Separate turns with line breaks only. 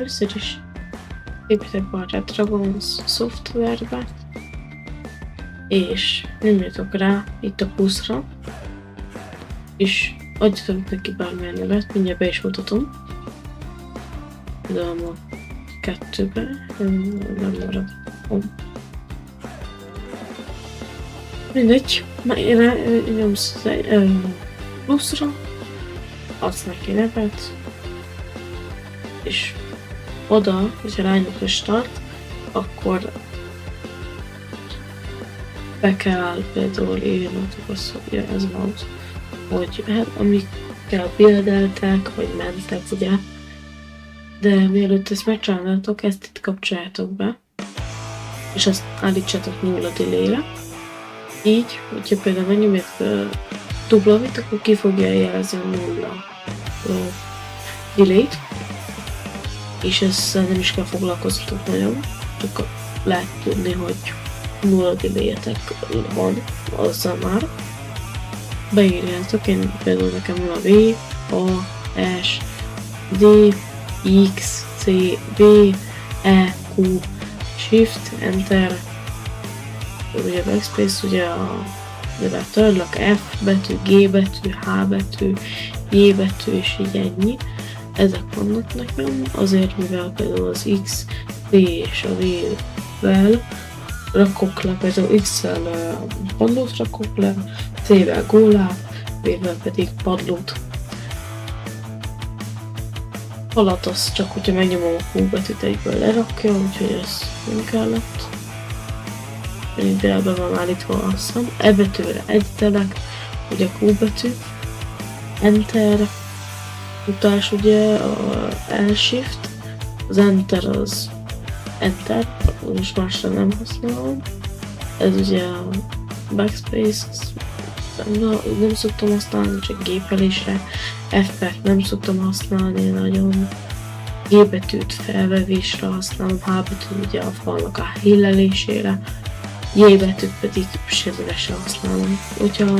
először is építek be a Redragons szoftverbe, és nyomjatok rá itt a pluszra, és adjatok neki bármilyen nevet, mindjárt be is mutatom. Például a 2-be, nem marad. Mindegy, nyomsz pluszra, adsz neki nevet, és oda, hogyha rányomsz a start, akkor be kell például írnotok azt, hogy ez van, hogy hát amikkel buildeltek, vagy mentek, ugye. De mielőtt ezt megcsinálnátok, ezt itt kapcsoljátok be, és azt állítsátok 0 delay-re. Így, hogyha például megnyomjátok duplavit, akkor ki fogja jelezni a 0 delay-t, és ezzel nem is kell foglalkozzatok nagyon, csak lehet tudni, hogy 0 delay-etek van, azzal már beírjátok. Én például nekem van a V, A, S, D, X, C, B, E, Q, Shift, Enter, ugye Backspace, ugye a törlök, F betű, G betű, H betű, J betű, és így ennyi. Ezek vannak nekem, azért mivel például az X, V és a V-vel rakok le, például X-szel padlót rakok le, C-vel gólát, V-vel pedig padlót. Alatt az csak, hogyha megnyomom a Q betűt, egyből lerakja, úgyhogy ez nem kellett. Így be van állítva a szám. E betűre editelek, ugye a Q betű, Enter, utás ugye a L-shift, az Enter az Enter, most másra nem használom. Ez ugye a Backspace, nem szoktam használni, csak gépelésre. F-et nem szoktam használni nagyon. G betűt felvevésre használom, H betűt ugye a falnak a hillelésére, J betűt pedig semmire sem használom. Hogyha